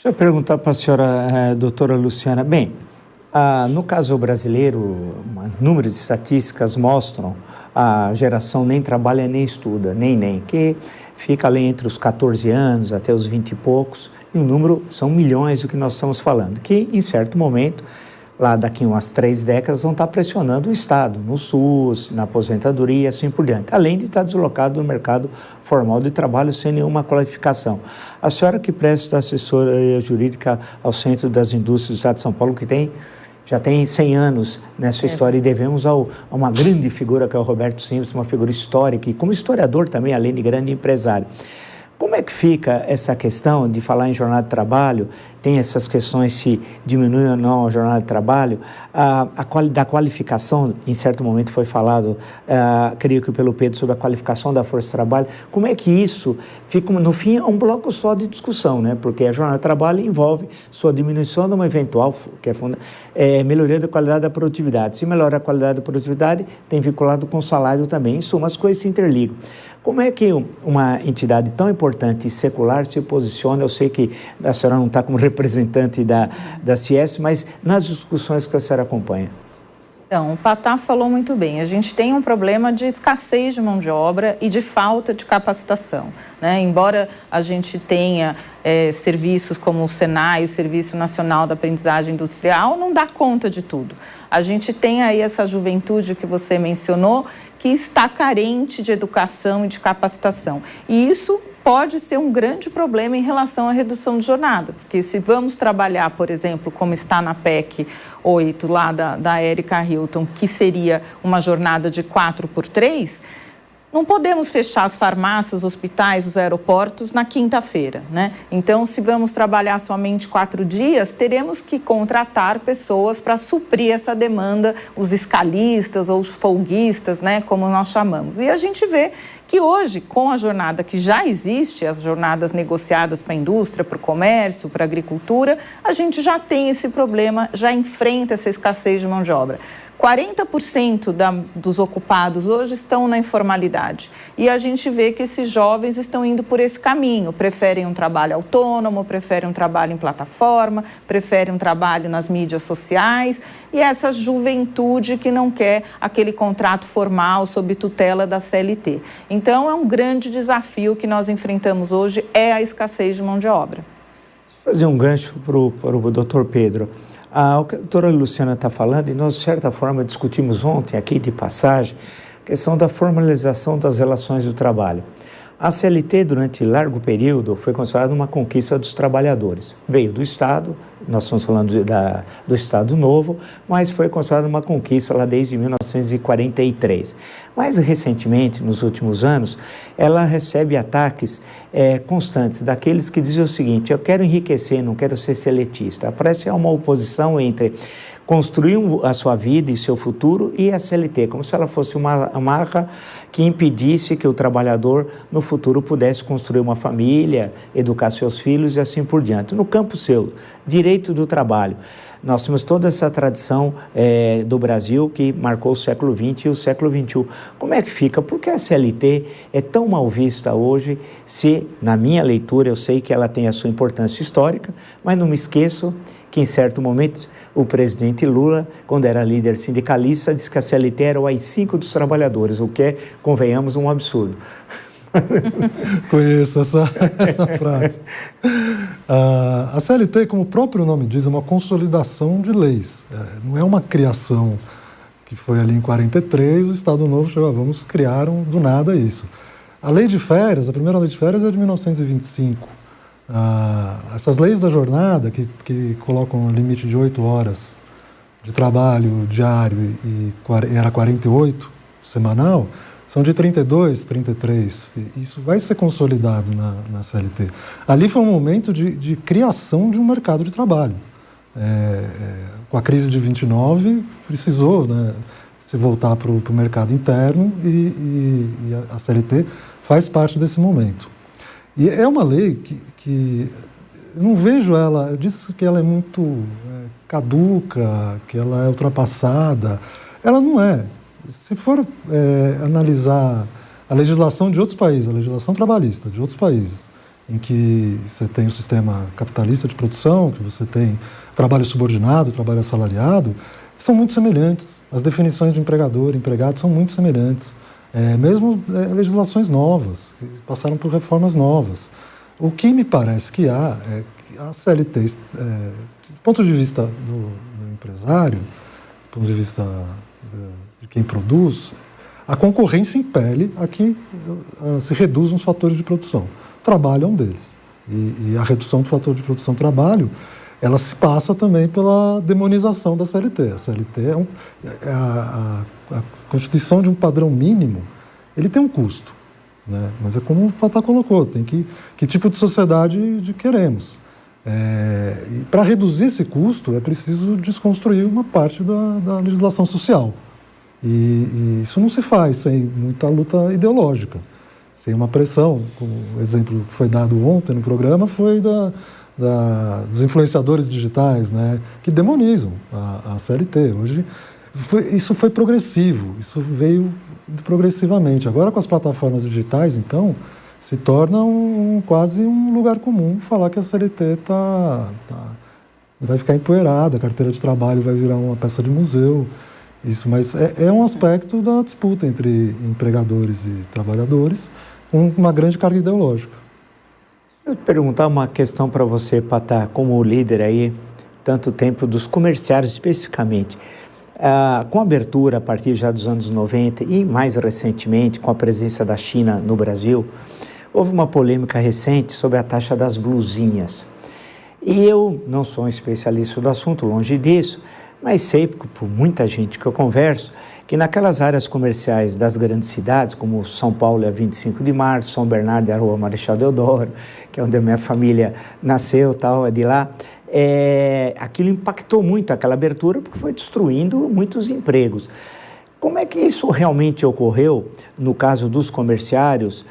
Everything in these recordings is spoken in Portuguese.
Deixa eu perguntar para a senhora, doutora Luciana. Bem, no caso brasileiro, um número de estatísticas mostram a geração nem trabalha nem estuda, nem, que fica ali entre os 14 anos até os 20 e poucos, e o número são milhões do que nós estamos falando, que em certo momento, lá daqui umas 3 décadas, vão estar pressionando o Estado, no SUS, na aposentadoria e assim por diante, além de estar deslocado no mercado formal de trabalho sem nenhuma qualificação. A senhora que presta assessoria jurídica ao Centro das Indústrias do Estado de São Paulo, que já tem 100 anos nessa história, e devemos a uma grande figura que é o Roberto Simpson, uma figura histórica, e como historiador também, além de grande empresário. Como é que fica essa questão de falar em jornada de trabalho? Tem essas questões se diminui ou não a jornada de trabalho, da qualificação, em certo momento foi falado, creio que pelo Pedro, sobre a qualificação da força de trabalho. Como é que isso fica, no fim, um bloco só de discussão, né? Porque a jornada de trabalho envolve sua diminuição de uma eventual, que é melhoria da qualidade da produtividade. Se melhora a qualidade da produtividade, tem vinculado com o salário também. Em suma, as coisas se interligam. Como é que uma entidade tão importante e secular se posiciona? Eu sei que a senhora não está como representante da CIES, mas nas discussões que a senhora acompanha. Então, o Patá falou muito bem. A gente tem um problema de escassez de mão de obra e de falta de capacitação, né? Embora a gente tenha serviços como o SENAI, o Serviço Nacional da Aprendizagem Industrial, não dá conta de tudo. A gente tem aí essa juventude que você mencionou, que está carente de educação e de capacitação. E isso pode ser um grande problema em relação à redução de jornada, porque se vamos trabalhar, por exemplo, como está na PEC 8, lá da Erika Hilton, que seria uma jornada de 4x3, não podemos fechar as farmácias, os hospitais, os aeroportos na quinta-feira, né? Então, se vamos trabalhar somente 4 dias, teremos que contratar pessoas para suprir essa demanda, os escalistas ou os folguistas, né? Como nós chamamos. E a gente vê que hoje, com a jornada que já existe, as jornadas negociadas para a indústria, para o comércio, para a agricultura, a gente já tem esse problema, já enfrenta essa escassez de mão de obra. 40% dos ocupados hoje estão na informalidade. E a gente vê que esses jovens estão indo por esse caminho. Preferem um trabalho autônomo, preferem um trabalho em plataforma, preferem um trabalho nas mídias sociais. E essa juventude que não quer aquele contrato formal sob tutela da CLT. Então, é um grande desafio que nós enfrentamos hoje, é a escassez de mão de obra. Vou fazer um gancho para o doutor Pedro. O que a doutora Luciana está falando, e nós, de certa forma, discutimos ontem aqui de passagem, a questão da formalização das relações do trabalho. A CLT, durante largo período, foi considerada uma conquista dos trabalhadores. Veio do Estado, nós estamos falando do Estado Novo, mas foi considerada uma conquista lá desde 1943. Mais recentemente, nos últimos anos, ela recebe ataques constantes daqueles que dizem o seguinte: eu quero enriquecer, não quero ser seletista. Parece uma oposição entre construir a sua vida e seu futuro e a CLT, como se ela fosse uma amarra que impedisse que o trabalhador no futuro pudesse construir uma família, educar seus filhos e assim por diante. No campo seu, direito do trabalho, nós temos toda essa tradição do Brasil que marcou o século XX e o século XXI. Como é que fica? Por que a CLT é tão mal vista hoje se, na minha leitura, eu sei que ela tem a sua importância histórica, mas não me esqueço que em certo momento o presidente Lula, quando era líder sindicalista, disse que a CLT era o AI-5 dos trabalhadores, o que é, convenhamos, um absurdo. Conheço essa frase. A CLT, como o próprio nome diz, é uma consolidação de leis. Não é uma criação que foi ali em 43, o Estado Novo chegou, vamos criar do nada isso. A lei de férias, a primeira lei de férias é de 1925. Essas leis da jornada, que colocam um limite de 8 horas de trabalho diário e era 48 semanal, são de 32, 33. Isso vai ser consolidado na CLT. Ali foi um momento de criação de um mercado de trabalho. Com a crise de 29, precisou, né, se voltar para o mercado interno e a CLT faz parte desse momento. E é uma lei que eu não vejo ela, eu disse que ela é muito caduca, que ela é ultrapassada. Ela não é. Se for analisar a legislação de outros países, a legislação trabalhista de outros países, em que você tem o sistema capitalista de produção, que você tem trabalho subordinado, trabalho assalariado, são muito semelhantes. As definições de empregador e empregado são muito semelhantes. Mesmo legislações novas, que passaram por reformas novas. O que me parece que há é que a CLT, do ponto de vista do empresário, do ponto de vista de quem produz, a concorrência impele a que se reduzam os fatores de produção. O trabalho é um deles. E a redução do fator de produção trabalho, ela se passa também pela demonização da CLT. A CLT a constituição de um padrão mínimo, ele tem um custo, né? Mas é como o Patá colocou, tem que tipo de sociedade queremos. E para reduzir esse custo, é preciso desconstruir uma parte da legislação social. E isso não se faz sem muita luta ideológica, sem uma pressão. O exemplo que foi dado ontem no programa foi dos influenciadores digitais, né, que demonizam a CLT. Hoje, isso foi progressivo, isso veio progressivamente. Agora, com as plataformas digitais, então, se torna quase um lugar comum falar que a CLT vai ficar empoeirada, a carteira de trabalho vai virar uma peça de museu. Mas é um aspecto da disputa entre empregadores e trabalhadores, com uma grande carga ideológica. Eu te perguntar uma questão para você, Patá, como líder aí, tanto tempo dos comerciários especificamente. Com a abertura a partir já dos anos 90 e mais recentemente com a presença da China no Brasil, houve uma polêmica recente sobre a taxa das blusinhas. E eu não sou um especialista do assunto, longe disso, mas sei, por muita gente que eu converso, que naquelas áreas comerciais das grandes cidades, como São Paulo é a 25 de março, São Bernardo é a Rua Marechal Deodoro, que é onde a minha família nasceu, tal, é de lá, aquilo impactou muito, aquela abertura, porque foi destruindo muitos empregos. Como é que isso realmente ocorreu no caso dos comerciários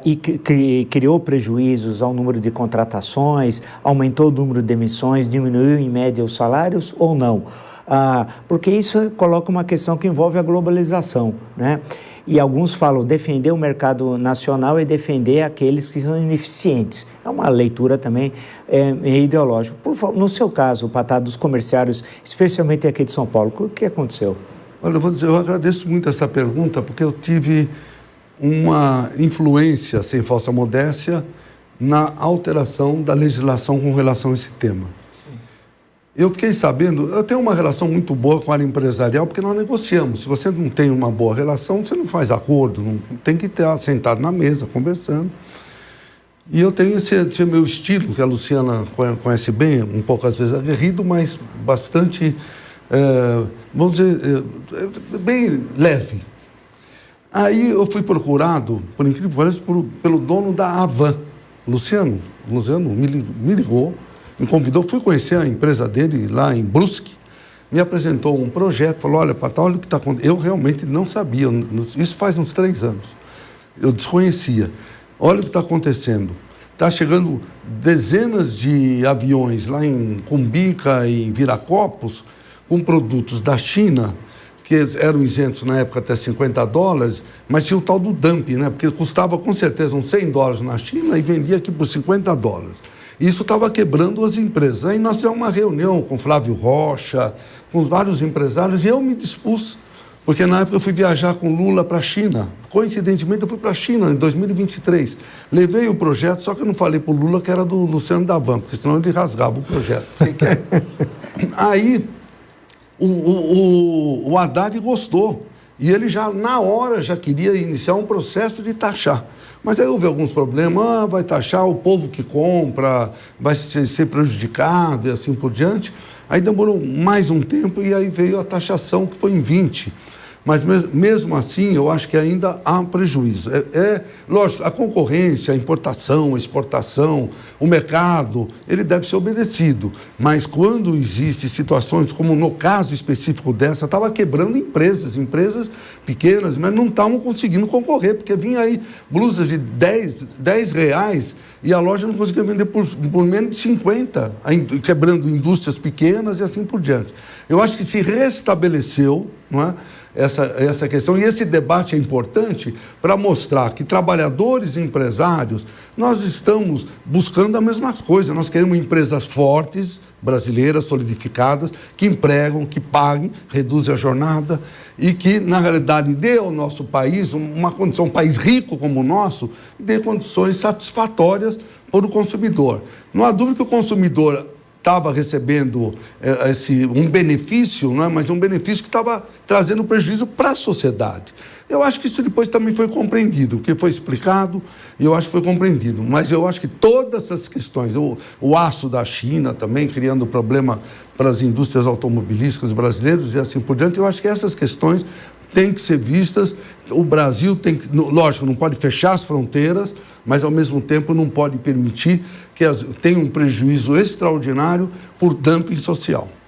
e criou prejuízos ao número de contratações, aumentou o número de demissões, diminuiu em média os salários ou não? Porque isso coloca uma questão que envolve a globalização, né? E alguns falam defender o mercado nacional e defender aqueles que são ineficientes. É uma leitura também ideológica. Por favor, no seu caso, Patá, dos comerciários, especialmente aqui de São Paulo, o que aconteceu? Olha, eu vou dizer, eu agradeço muito essa pergunta, porque eu tive uma influência, sem falsa modéstia, na alteração da legislação com relação a esse tema. Sim. Eu fiquei sabendo, eu tenho uma relação muito boa com a área empresarial, porque nós negociamos. Se você não tem uma boa relação, você não faz acordo, não tem que estar sentado na mesa, conversando. E eu tenho esse meu estilo, que a Luciana conhece bem, um pouco às vezes aguerrido, mas bastante... vamos dizer, bem leve. Aí eu fui procurado, por incrível que pareça, pelo dono da Avan, Luciano me ligou, me convidou, fui conhecer a empresa dele lá em Brusque, me apresentou um projeto, falou, olha, Patá, olha o que está acontecendo. Eu realmente não sabia, isso faz uns 3 anos, eu desconhecia. Olha o que está acontecendo. Está chegando dezenas de aviões lá em Cumbica e em Viracopos, com produtos da China, que eram isentos na época até $50, mas tinha o tal do dumping, né? Porque custava com certeza uns $100 na China e vendia aqui por $50. E isso estava quebrando as empresas. Aí nós tivemos uma reunião com Flávio Rocha, com vários empresários, e eu me dispus, porque na época eu fui viajar com Lula para a China. Coincidentemente eu fui para a China em 2023. Levei o projeto, só que eu não falei para o Lula que era do Luciano da Van, porque senão ele rasgava o projeto. Fiquei quieto. Aí... O Haddad gostou e ele já, na hora, já queria iniciar um processo de taxar. Mas aí houve alguns problemas, vai taxar o povo que compra, vai ser prejudicado e assim por diante. Aí demorou mais um tempo e aí veio a taxação, que foi em 20. Mas mesmo assim, eu acho que ainda há prejuízo. Lógico, a concorrência, a importação, a exportação, o mercado, ele deve ser obedecido. Mas quando existem situações, como no caso específico dessa, estava quebrando empresas pequenas, mas não estavam conseguindo concorrer, porque vinha aí blusas de 10 reais e a loja não conseguia vender por menos de 50, quebrando indústrias pequenas e assim por diante. Eu acho que se restabeleceu, não é? essa questão. E esse debate é importante para mostrar que trabalhadores e empresários, nós estamos buscando a mesma coisa. Nós queremos empresas fortes, brasileiras, solidificadas, que empregam, que paguem, reduzem a jornada e que, na realidade, dê ao nosso país uma condição, um país rico como o nosso, dê condições satisfatórias para o consumidor. Não há dúvida que o consumidor estava recebendo um benefício, não é? Mas um benefício que estava trazendo prejuízo para a sociedade. Eu acho que isso depois também foi compreendido, o que foi explicado, eu acho que foi compreendido. Mas eu acho que todas essas questões, o aço da China também criando problema para as indústrias automobilísticas brasileiras e assim por diante, eu acho que essas questões têm que ser vistas. O Brasil tem que, lógico, não pode fechar as fronteiras, mas ao mesmo tempo não pode permitir que tenha um prejuízo extraordinário por dumping social.